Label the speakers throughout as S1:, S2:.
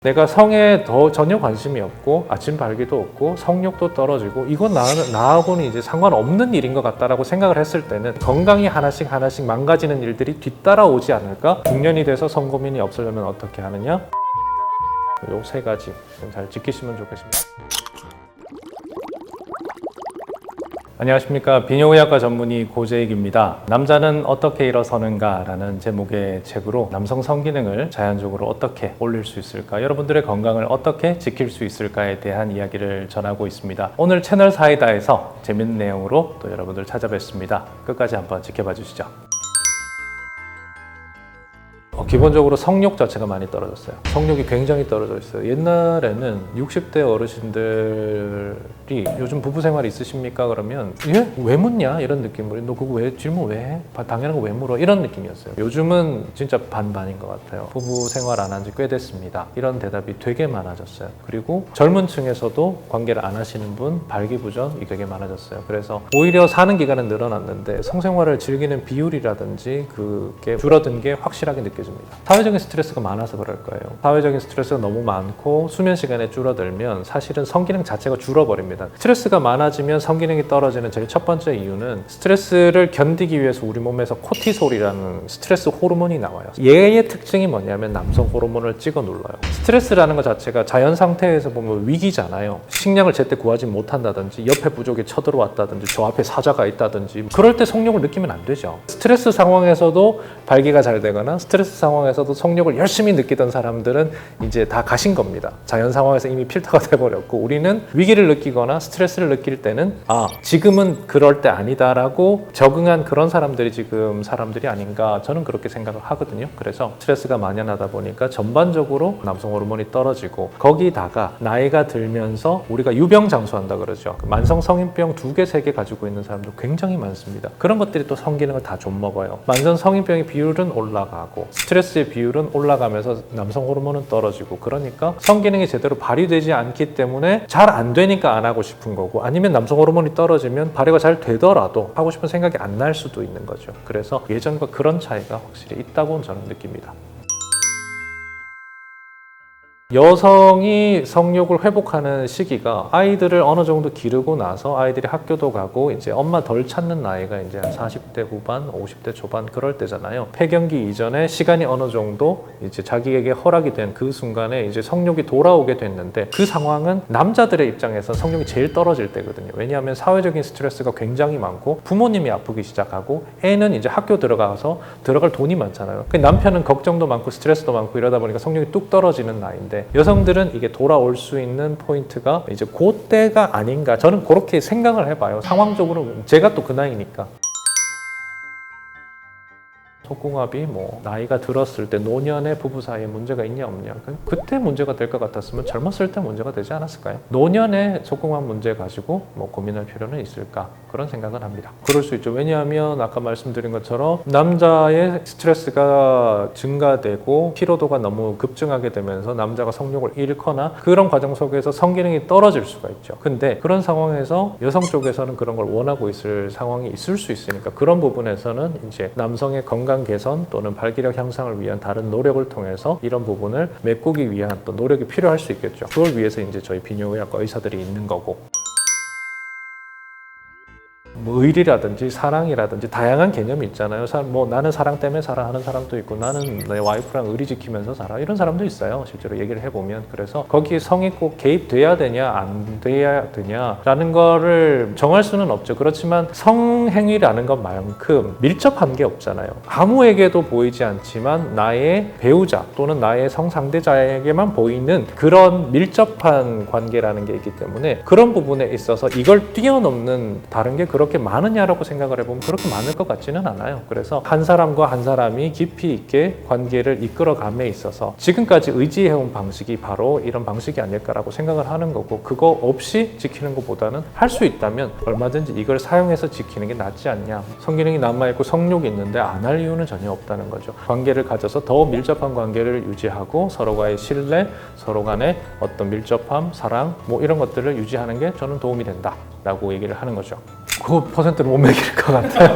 S1: 내가 성에 전혀 관심이 없고 아침 발기도 없고 성욕도 떨어지고 이건 나하고는 이제 상관없는 일인 것 같다라고 생각을 했을 때는 건강이 하나씩 망가지는 일들이 뒤따라오지 않을까? 중년이 돼서 성고민이 없으려면 어떻게 하느냐? 요 세 가지 좀 잘 지키시면 좋겠습니다. 안녕하십니까. 비뇨의학과 전문의 고재익입니다. 남자는 어떻게 일어서는가 라는 제목의 책으로 남성 성기능을 자연적으로 어떻게 올릴 수 있을까, 여러분들의 건강을 어떻게 지킬 수 있을까에 대한 이야기를 전하고 있습니다. 오늘 채널 사이다에서 재밌는 내용으로 또 여러분들 찾아뵙습니다. 끝까지 한번 지켜봐 주시죠. 기본적으로 성욕 자체가 많이 떨어졌어요. 성욕이 굉장히 떨어져 있어요. 옛날에는 60대 어르신들이 요즘 부부 생활 있으십니까? 그러면 예? 왜 묻냐? 이런 느낌으로 너 그거 왜 질문 왜 해? 당연한 거 왜 물어? 이런 느낌이었어요. 요즘은 진짜 반반인 것 같아요. 부부 생활 안 한 지 꽤 됐습니다. 이런 대답이 되게 많아졌어요. 그리고 젊은 층에서도 관계를 안 하시는 분, 발기부전이 되게 많아졌어요. 그래서 오히려 사는 기간은 늘어났는데 성생활을 즐기는 비율이라든지 그게 줄어든 게 확실하게 느껴집니다. 사회적인 스트레스가 많아서 그럴 거예요. 사회적인 스트레스가 너무 많고 수면 시간이 줄어들면 사실은 성기능 자체가 줄어버립니다. 스트레스가 많아지면 성기능이 떨어지는 제일 첫 번째 이유는 스트레스를 견디기 위해서 우리 몸에서 코티솔이라는 스트레스 호르몬이 나와요. 얘의 특징이 뭐냐면 남성 호르몬을 찍어 눌러요. 스트레스라는 것 자체가 자연 상태에서 보면 위기잖아요. 식량을 제때 구하지 못한다든지 옆에 부족이 쳐들어왔다든지 저 앞에 사자가 있다든지 그럴 때 성욕을 느끼면 안 되죠. 스트레스 상황에서도 발기가 잘 되거나 스트레스 상황에서도 성욕을 열심히 느끼던 사람들은 이제 다 가신 겁니다. 자연 상황에서 이미 필터가 돼버렸고, 우리는 위기를 느끼거나 스트레스를 느낄 때는 지금은 그럴 때 아니다라고 적응한 그런 사람들이 지금 사람들이 아닌가, 저는 그렇게 생각을 하거든요. 그래서 스트레스가 만연하다 보니까 전반적으로 남성 호르몬이 떨어지고, 거기다가 나이가 들면서 우리가 유병장수한다 그러죠. 만성 성인병 2개, 3개 가지고 있는 사람도 굉장히 많습니다. 그런 것들이 또 성기능을 다 좀먹어요. 만성 성인병의 비율은 올라가고 스트레스의 비율은 올라가면서 남성 호르몬은 떨어지고, 그러니까 성기능이 제대로 발휘되지 않기 때문에 잘 안 되니까 안 하고 싶은 거고, 아니면 남성 호르몬이 떨어지면 발휘가 잘 되더라도 하고 싶은 생각이 안 날 수도 있는 거죠. 그래서 예전과 그런 차이가 확실히 있다고 저는 느낍니다. 여성이 성욕을 회복하는 시기가 아이들을 어느 정도 기르고 나서 아이들이 학교도 가고 이제 엄마 덜 찾는 나이가 이제 40대 후반, 50대 초반 그럴 때잖아요. 폐경기 이전에 시간이 어느 정도 이제 자기에게 허락이 된 그 순간에 이제 성욕이 돌아오게 됐는데, 그 상황은 남자들의 입장에서 성욕이 제일 떨어질 때거든요. 왜냐하면 사회적인 스트레스가 굉장히 많고 부모님이 아프기 시작하고 애는 이제 학교 들어가서 들어갈 돈이 많잖아요. 남편은 걱정도 많고 스트레스도 많고 이러다 보니까 성욕이 뚝 떨어지는 나이인데, 여성들은 이게 돌아올 수 있는 포인트가 이제 그때가 아닌가, 저는 그렇게 생각을 해봐요. 상황적으로 제가 또 그 나이니까. 속궁합이 나이가 들었을 때 노년의 부부 사이에 문제가 있냐 없냐, 그때 문제가 될 것 같았으면 젊었을 때 문제가 되지 않았을까요? 노년에 속궁합 문제 가지고 고민할 필요는 있을까, 그런 생각은 합니다. 그럴 수 있죠. 왜냐하면 아까 말씀드린 것처럼 남자의 스트레스가 증가되고 피로도가 너무 급증하게 되면서 남자가 성욕을 잃거나 그런 과정 속에서 성기능이 떨어질 수가 있죠. 근데 그런 상황에서 여성 쪽에서는 그런 걸 원하고 있을 상황이 있을 수 있으니까, 그런 부분에서는 이제 남성의 건강 개선 또는 발기력 향상을 위한 다른 노력을 통해서 이런 부분을 메꾸기 위한 또 노력이 필요할 수 있겠죠. 그걸 위해서 이제 저희 비뇨의학과 의사들이 있는 거고, 의리라든지 사랑이라든지 다양한 개념이 있잖아요. 나는 사랑 때문에 살아 하는 사람도 있고, 나는 내 와이프랑 의리 지키면서 살아 이런 사람도 있어요. 실제로 얘기를 해보면. 그래서 거기에 성이 꼭 개입돼야 되냐 안 돼야 되냐라는 거를 정할 수는 없죠. 그렇지만 성행위라는 것만큼 밀접한 게 없잖아요. 아무에게도 보이지 않지만 나의 배우자 또는 나의 성상대자에게만 보이는 그런 밀접한 관계라는 게 있기 때문에, 그런 부분에 있어서 이걸 뛰어넘는 다른 게 그렇게 많으냐라고 생각을 해보면 그렇게 많을 것 같지는 않아요. 그래서 한 사람과 한 사람이 깊이 있게 관계를 이끌어감에 있어서 지금까지 의지해온 방식이 바로 이런 방식이 아닐까라고 생각을 하는 거고, 그거 없이 지키는 것보다는 할 수 있다면 얼마든지 이걸 사용해서 지키는 게 낫지 않냐. 성기능이 남아있고 성욕이 있는데 안 할 이유는 전혀 없다는 거죠. 관계를 가져서 더 밀접한 관계를 유지하고 서로가의 신뢰, 서로 간의 어떤 밀접함, 사랑 이런 것들을 유지하는 게 저는 도움이 된다 라고 얘기를 하는 거죠. 그 퍼센트를 못 매길 것 같아요.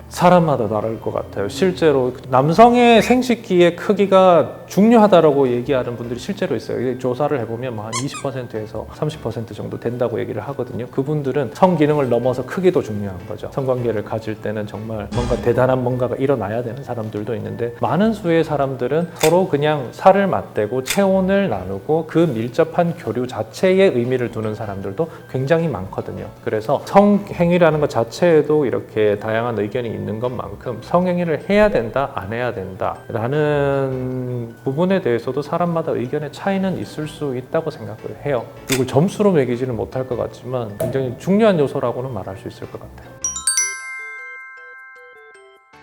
S1: 사람마다 다를 것 같아요. 실제로 남성의 생식기의 크기가 중요하다라고 얘기하는 분들이 실제로 있어요. 조사를 해보면 뭐 한 20%에서 30% 정도 된다고 얘기를 하거든요. 그분들은 성기능을 넘어서 크기도 중요한 거죠. 성관계를 가질 때는 정말 뭔가 대단한 뭔가가 일어나야 되는 사람들도 있는데, 많은 수의 사람들은 서로 그냥 살을 맞대고 체온을 나누고 그 밀접한 교류 자체에 의미를 두는 사람들도 굉장히 많거든요. 그래서 성행위라는 것 자체에도 이렇게 다양한 의견이 있는 것만큼 성행위를 해야 된다, 안 해야 된다 라는 부분에 대해서도 사람마다 의견의 차이는 있을 수 있다고 생각을 해요. 이걸 점수로 매기지는 못할 것 같지만 굉장히 중요한 요소라고는 말할 수 있을 것 같아요.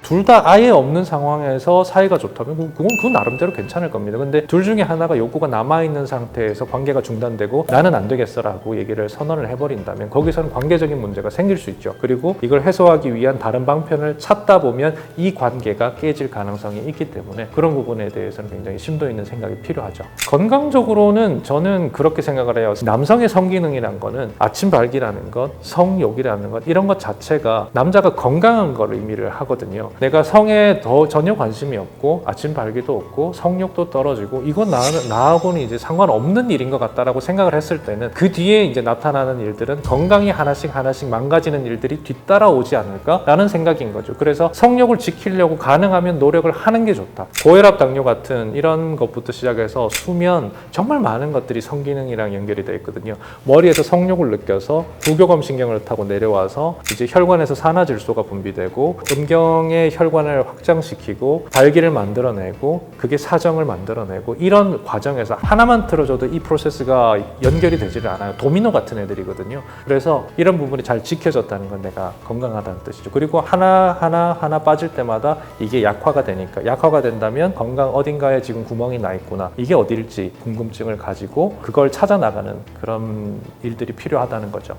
S1: 둘 다 아예 없는 상황에서 사이가 좋다면 그건 나름대로 괜찮을 겁니다. 근데 둘 중에 하나가 욕구가 남아있는 상태에서 관계가 중단되고 나는 안 되겠어라고 얘기를 선언을 해버린다면 거기서는 관계적인 문제가 생길 수 있죠. 그리고 이걸 해소하기 위한 다른 방편을 찾다 보면 이 관계가 깨질 가능성이 있기 때문에 그런 부분에 대해서는 굉장히 심도 있는 생각이 필요하죠. 건강적으로는 저는 그렇게 생각을 해요. 남성의 성기능이란 거는 아침 발기라는 것, 성욕이라는 것, 이런 것 자체가 남자가 건강한 걸 의미를 하거든요. 내가 성에 전혀 관심이 없고 아침 발기도 없고 성욕도 떨어지고 이건 나하고는 이제 상관없는 일인 것 같다라고 생각을 했을 때는 그 뒤에 이제 나타나는 일들은 건강이 하나씩 망가지는 일들이 뒤따라오지 않을까라는 생각인 거죠. 그래서 성욕을 지키려고 가능하면 노력을 하는 게 좋다. 고혈압, 당뇨 같은 이런 것부터 시작해서 수면, 정말 많은 것들이 성기능이랑 연결이 되어 있거든요. 머리에서 성욕을 느껴서 부교감 신경을 타고 내려와서 이제 혈관에서 산화질소가 분비되고 음경의 혈관을 확장시키고 발기를 만들어내고 그게 사정을 만들어내고, 이런 과정에서 하나만 틀어줘도 이 프로세스가 연결이 되지를 않아요. 도미노 같은 애들이거든요. 그래서 이런 부분이 잘 지켜졌다는 건 내가 건강하다는 뜻이죠. 그리고 하나 빠질 때마다 이게 약화가 되니까, 약화가 된다면 건강 어딘가에 지금 구멍이 나 있구나, 이게 어딜지 궁금증을 가지고 그걸 찾아 나가는 그런 일들이 필요하다는 거죠.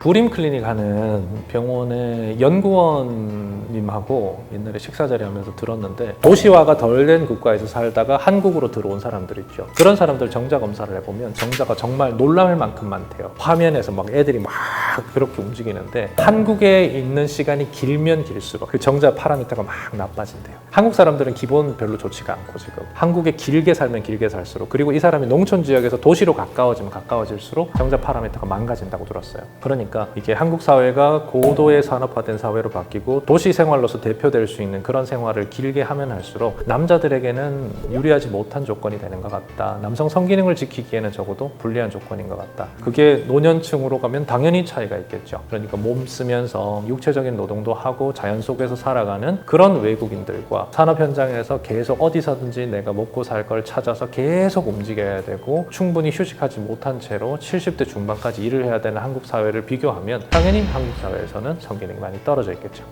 S1: 부림 클리닉 하는 병원의 연구원님하고 옛날에 식사 자리 하면서 들었는데, 도시화가 덜 된 국가에서 살다가 한국으로 들어온 사람들 있죠. 그런 사람들 정자 검사를 해보면 정자가 정말 놀랄 만큼 많대요. 화면에서 막 애들이 막 그렇게 움직이는데 한국에 있는 시간이 길면 길수록 그 정자 파라미터가 막 나빠진대요. 한국 사람들은 기본 별로 좋지가 않고 지금 한국에 길게 살면 길게 살수록, 그리고 이 사람이 농촌 지역에서 도시로 가까워지면 가까워질수록 정자 파라미터가 망가진다고 들었어요. 그러니까 이게 한국 사회가 고도의 산업화된 사회로 바뀌고 도시 생활로서 대표될 수 있는 그런 생활을 길게 하면 할수록 남자들에게는 유리하지 못한 조건이 되는 것 같다. 남성 성기능을 지키기에는 적어도 불리한 조건인 것 같다. 그게 노년층으로 가면 당연히 차이가 있겠죠. 그러니까 몸 쓰면서 육체적인 노동도 하고 자연 속에서 살아가는 그런 외국인들과 산업 현장에서 계속 어디서든지 내가 먹고 살 걸 찾아서 계속 움직여야 되고 충분히 휴식하지 못한 채로 70대 중반까지 일을 해야 되는 한국 사회를 비교하면 당연히 한국 사회에서는 성기능이 많이 떨어져 있겠죠.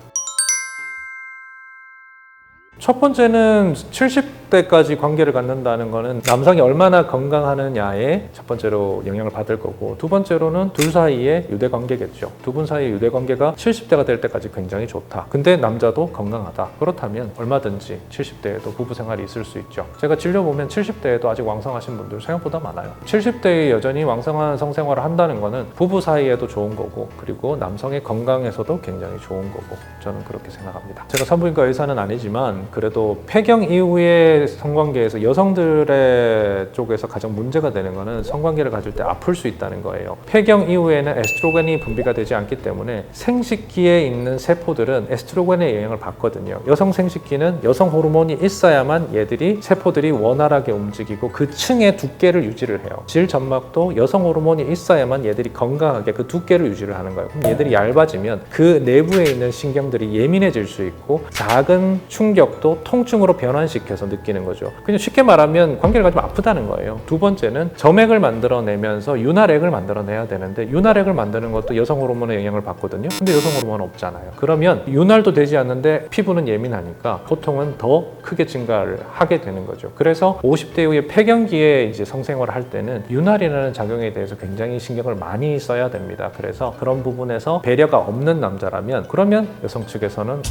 S1: 첫 번째는 70대까지 관계를 갖는다는 거는 남성이 얼마나 건강하느냐에 첫 번째로 영향을 받을 거고, 두 번째로는 둘 사이의 유대 관계겠죠. 두 분 사이의 유대 관계가 70대가 될 때까지 굉장히 좋다. 근데 남자도 건강하다. 그렇다면 얼마든지 70대에도 부부 생활이 있을 수 있죠. 제가 진료보면 70대에도 아직 왕성하신 분들 생각보다 많아요. 70대에 여전히 왕성한 성생활을 한다는 거는 부부 사이에도 좋은 거고, 그리고 남성의 건강에서도 굉장히 좋은 거고, 저는 그렇게 생각합니다. 제가 산부인과 의사는 아니지만 그래도 폐경 이후의 성관계에서 여성들의 쪽에서 가장 문제가 되는 거는 성관계를 가질 때 아플 수 있다는 거예요. 폐경 이후에는 에스트로겐이 분비가 되지 않기 때문에 생식기에 있는 세포들은 에스트로겐의 영향을 받거든요. 여성 생식기는 여성 호르몬이 있어야만 얘들이 세포들이 원활하게 움직이고 그 층의 두께를 유지를 해요. 질 점막도 여성 호르몬이 있어야만 얘들이 건강하게 그 두께를 유지를 하는 거예요. 그럼 얘들이 얇아지면 그 내부에 있는 신경들이 예민해질 수 있고 작은 충격도 통증으로 변환시켜서 느끼는 거죠. 그냥 쉽게 말하면 관계를 가지면 아프다는 거예요. 두 번째는 점액을 만들어내면서 윤활액을 만들어내야 되는데 윤활액을 만드는 것도 여성 호르몬의 영향을 받거든요. 근데 여성 호르몬은 없잖아요. 그러면 윤활도 되지 않는데 피부는 예민하니까 고통은 더 크게 증가를 하게 되는 거죠. 그래서 50대 이후에 폐경기에 이제 성생활을 할 때는 윤활이라는 작용에 대해서 굉장히 신경을 많이 써야 됩니다. 그래서 그런 부분에서 배려가 없는 남자라면 그러면 여성 측에서는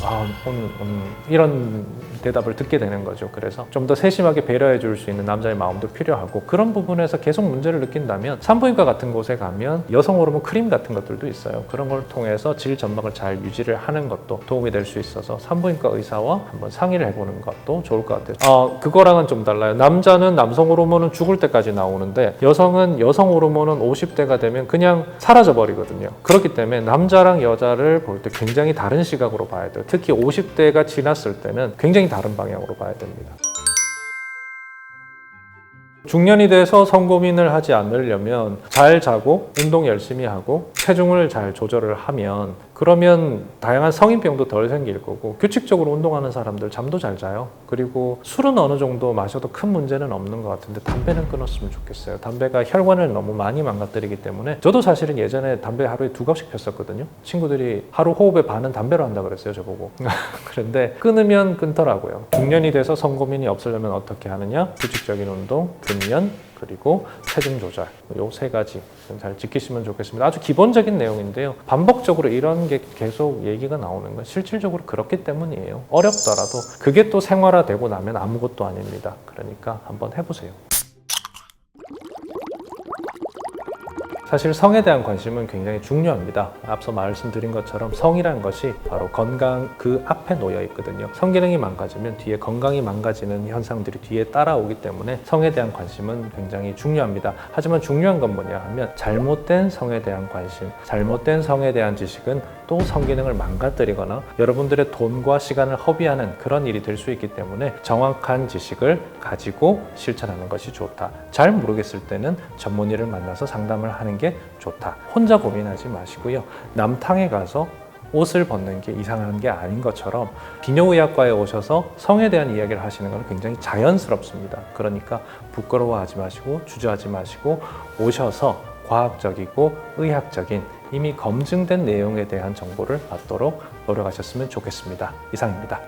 S1: 이런 대답을 듣게 되는 거죠. 그래서 좀 더 세심하게 배려해 줄 수 있는 남자의 마음도 필요하고 그런 부분에서 계속 문제를 느낀다면 산부인과 같은 곳에 가면 여성 호르몬 크림 같은 것들도 있어요. 그런 걸 통해서 질 점막을 잘 유지를 하는 것도 도움이 될 수 있어서 산부인과 의사와 한번 상의를 해보는 것도 좋을 것 같아요. 그거랑은 좀 달라요. 남자는 남성 호르몬은 죽을 때까지 나오는데 여성은 여성 호르몬은 50대가 되면 그냥 사라져 버리거든요. 그렇기 때문에 남자랑 여자를 볼 때 굉장히 다른 시각으로 봐야 돼요. 특히 50대가 지났을 때는 굉장히 다른 방향으로 봐야 됩니다. 중년이 돼서 성고민을 하지 않으려면 잘 자고 운동 열심히 하고 체중을 잘 조절을 하면 그러면 다양한 성인병도 덜 생길 거고 규칙적으로 운동하는 사람들 잠도 잘 자요. 그리고 술은 어느 정도 마셔도 큰 문제는 없는 것 같은데 담배는 끊었으면 좋겠어요. 담배가 혈관을 너무 많이 망가뜨리기 때문에 저도 사실은 예전에 담배 하루에 2갑씩 폈었거든요. 친구들이 하루 호흡의 반은 담배로 한다 그랬어요, 저보고. 그런데 끊으면 끊더라고요. 중년이 돼서 성고민이 없으려면 어떻게 하느냐? 규칙적인 운동, 금연, 그리고 체중 조절, 요 3가지 좀 잘 지키시면 좋겠습니다. 아주 기본적인 내용인데요. 반복적으로 이런 게 계속 얘기가 나오는 건 실질적으로 그렇기 때문이에요. 어렵더라도 그게 또 생활화되고 나면 아무것도 아닙니다. 그러니까 한번 해보세요. 사실 성에 대한 관심은 굉장히 중요합니다. 앞서 말씀드린 것처럼 성이라는 것이 바로 건강 그 앞에 놓여 있거든요. 성기능이 망가지면 뒤에 건강이 망가지는 현상들이 뒤에 따라오기 때문에 성에 대한 관심은 굉장히 중요합니다. 하지만 중요한 건 뭐냐 하면 잘못된 성에 대한 관심, 잘못된 성에 대한 지식은 또 성기능을 망가뜨리거나 여러분들의 돈과 시간을 허비하는 그런 일이 될 수 있기 때문에 정확한 지식을 가지고 실천하는 것이 좋다. 잘 모르겠을 때는 전문의를 만나서 상담을 하는 게 좋다. 혼자 고민하지 마시고요. 남탕에 가서 옷을 벗는 게 이상한 게 아닌 것처럼 비뇨의학과에 오셔서 성에 대한 이야기를 하시는 건 굉장히 자연스럽습니다. 그러니까 부끄러워하지 마시고 주저하지 마시고 오셔서 과학적이고 의학적인 이미 검증된 내용에 대한 정보를 받도록 노력하셨으면 좋겠습니다. 이상입니다.